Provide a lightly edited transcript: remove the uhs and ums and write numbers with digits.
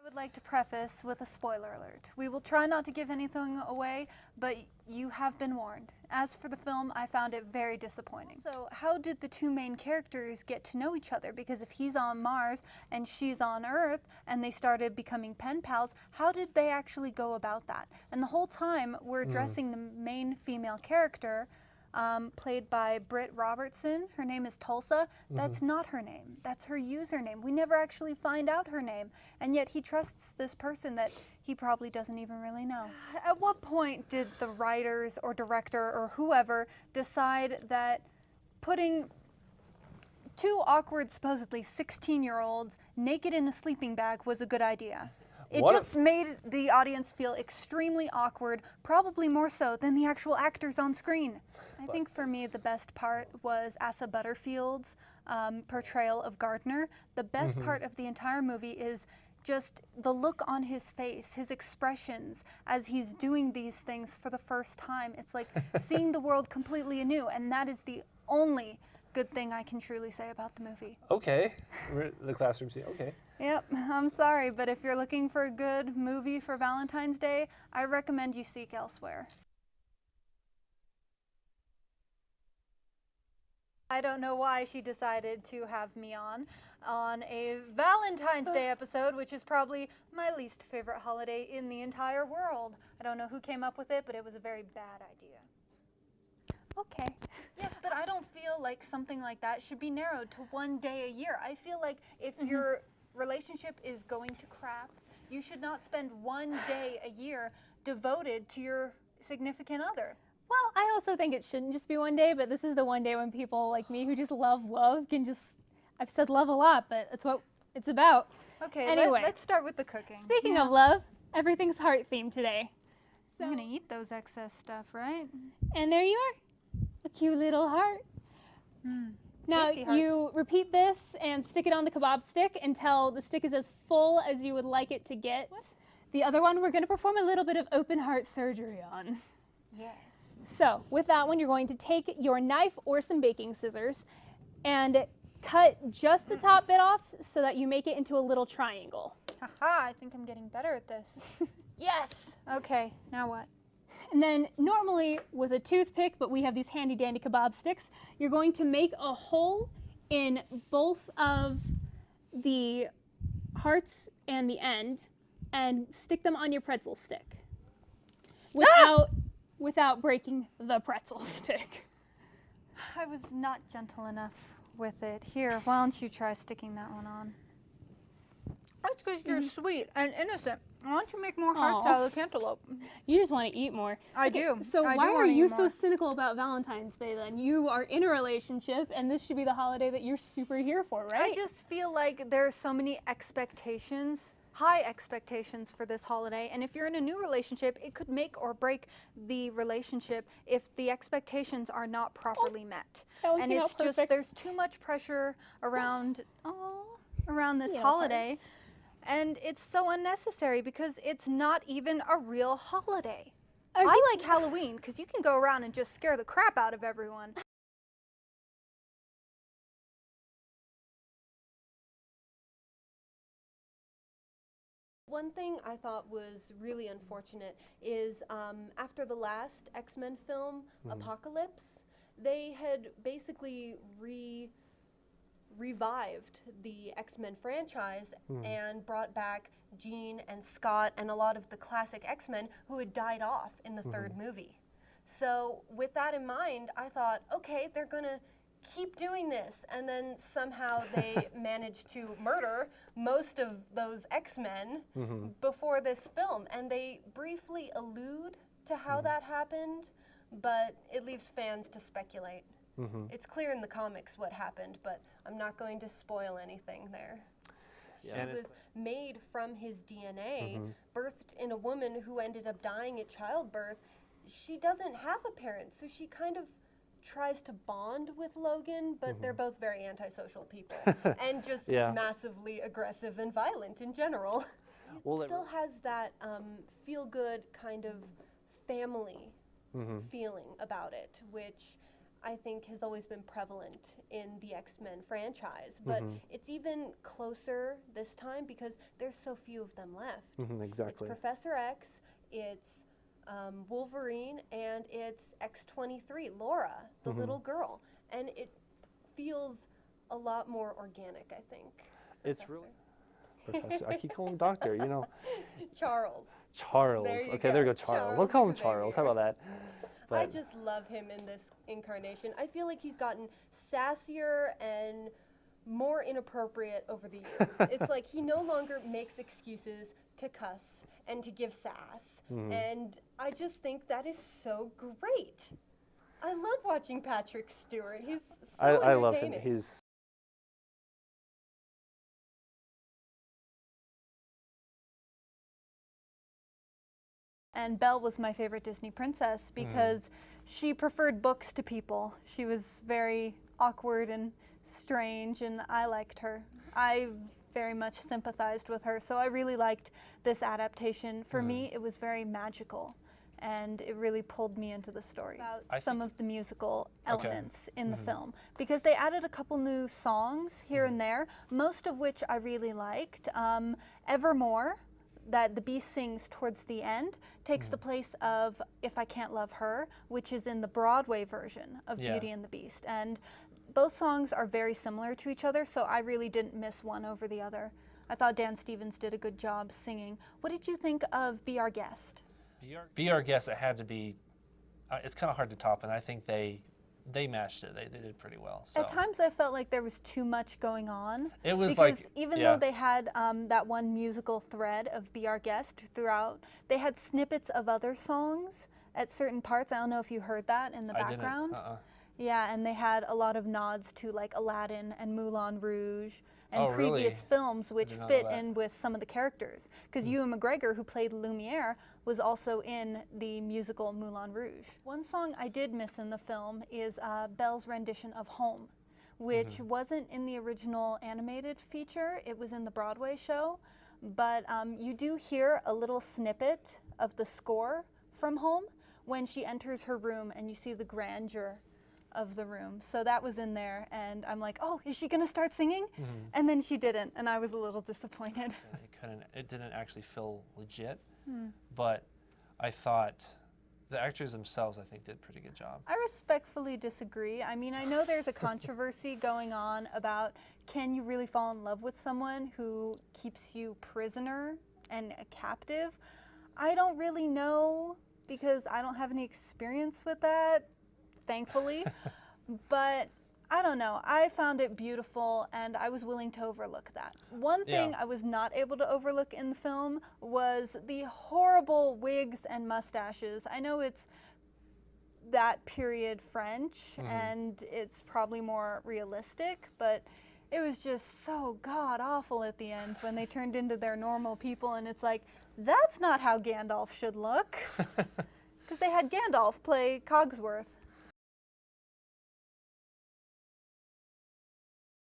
would like to preface with a spoiler alert. We will try not to give anything away, but you have been warned. As for the film, I found it very disappointing. So how did the two main characters get to know each other? Because if he's on Mars and she's on Earth and they started becoming pen pals, how did they actually go about that? And the whole time we're addressing the main female character, played by Britt Robertson. Her name is Tulsa. That's not her name. That's her username. We never actually find out her name. And yet he trusts this person that he probably doesn't even really know. At what point did the writers or director or whoever decide that putting two awkward, supposedly 16-year-olds naked in a sleeping bag was a good idea? It just made the audience feel extremely awkward, probably more so than the actual actors on screen. I think for me the best part was Asa Butterfield's portrayal of Gardner. The best part of the entire movie is just the look on his face, his expressions as he's doing these things for the first time. It's like seeing the world completely anew, and that is the only good thing I can truly say about the movie. Okay, the classroom scene, okay. Yep, I'm sorry, but if you're looking for a good movie for Valentine's Day, I recommend you seek elsewhere. I don't know why she decided to have me on a Valentine's Day episode, which is probably my least favorite holiday in the entire world. I don't know who came up with it, but it was a very bad idea. Okay. Yes, but I don't feel like something like that should be narrowed to one day a year. I feel like if your relationship is going to crap, you should not spend one day a year devoted to your significant other. Well, I also think it shouldn't just be one day, but this is the one day when people like me who just love can just, I've said love a lot, but it's what it's about. Okay, anyway, let's start with the cooking. Speaking of love, everything's heart themed today. So, I'm gonna eat those excess stuff, right? And there you are, a cute little heart. Now you repeat this and stick it on the kebab stick until the stick is as full as you would like it to get. The other one we're going to perform a little bit of open heart surgery on. Yes. So with that one, you're going to take your knife or some baking scissors and cut just the top bit off so that you make it into a little triangle. Haha, I think I'm getting better at this. Yes! Okay, now what? And then normally with a toothpick, but we have these handy dandy kebab sticks, you're going to make a hole in both of the hearts and the end and stick them on your pretzel stick without breaking the pretzel stick. I was not gentle enough with it. Here, why don't you try sticking that one on? That's because you're sweet and innocent. Why don't you make more hearts out of the cantaloupe? You just want to eat more. I do. So why are you so cynical about Valentine's Day then? You are in a relationship and this should be the holiday that you're super here for, right? I just feel like there are so many expectations, high expectations for this holiday, and if you're in a new relationship, it could make or break the relationship if the expectations are not properly met. And it's just, there's too much pressure around this holiday. Hearts. And it's so unnecessary because it's not even a real holiday. I like Halloween because you can go around and just scare the crap out of everyone. One thing I thought was really unfortunate is after the last X-Men film, Apocalypse, they had basically revived the X-Men franchise and brought back Jean and Scott and a lot of the classic X-Men who had died off in the third movie. So with that in mind, I thought, okay, they're gonna keep doing this, and then somehow they managed to murder most of those X-Men before this film, and they briefly allude to how that happened, but it leaves fans to speculate. It's clear in the comics what happened, but I'm not going to spoil anything there. Yeah. She was made from his DNA, birthed in a woman who ended up dying at childbirth. She doesn't have a parent, so she kind of tries to bond with Logan, but they're both very antisocial people and just massively aggressive and violent in general. It still has that feel-good kind of family feeling about it, which I think has always been prevalent in the X-Men franchise, but it's even closer this time because there's so few of them left. Exactly. It's Professor X, it's Wolverine, and it's X-23, Laura, the little girl. And it feels a lot more organic, I think. It's Professor. really Professor. I keep calling him Doctor. You know, Charles. Charles. There you Okay, there you go. go, Charles. I'll Charles call him Xavier. Charles. How about that? I But just love him in this incarnation. I feel like he's gotten sassier and more inappropriate over the years. It's like he no longer makes excuses to cuss and to give sass. And I just think that is so great. I love watching Patrick Stewart. He's so I love him. entertaining. He's And Belle was my favorite Disney princess because she preferred books to people. She was very awkward and strange, and I liked her. I very much sympathized with her, so I really liked this adaptation. For me, it was very magical, and it really pulled me into the story. About some of the musical elements in the film, because they added a couple new songs here and there, most of which I really liked. Evermore, that the Beast sings towards the end, takes the place of If I Can't Love Her, which is in the Broadway version of Beauty and the Beast. And both songs are very similar to each other, so I really didn't miss one over the other. I thought Dan Stevens did a good job singing. What did you think of Be Our Guest? Be Our Guest. It had to be. It's kind of hard to top, and I think they matched it. They did pretty well. So. At times I felt like there was too much going on. It was because like even though they had that one musical thread of Be Our Guest throughout, they had snippets of other songs at certain parts. I don't know if you heard that in the background. Yeah, and they had a lot of nods to like Aladdin and Moulin Rouge and previous films which fit in with some of the characters. Because Ewan McGregor, who played Lumiere, was also in the musical Moulin Rouge. One song I did miss in the film is Belle's rendition of Home, which wasn't in the original animated feature. It was in the Broadway show. But you do hear a little snippet of the score from Home when she enters her room and you see the grandeur of the room. So that was in there, and I'm like, oh, is she gonna start singing? And then she didn't, and I was a little disappointed. It didn't actually feel legit, but I thought the actors themselves, I think, did a pretty good job. I respectfully disagree. I mean, I know there's a controversy going on about can you really fall in love with someone who keeps you prisoner and a captive? I don't really know because I don't have any experience with that, thankfully. But I don't know. I found it beautiful, and I was willing to overlook that. One thing I was not able to overlook in the film was the horrible wigs and mustaches. I know it's that period French, and it's probably more realistic, but it was just so god-awful at the end when they turned into their normal people, and it's like, that's not how Gandalf should look. Because they had Gandalf play Cogsworth.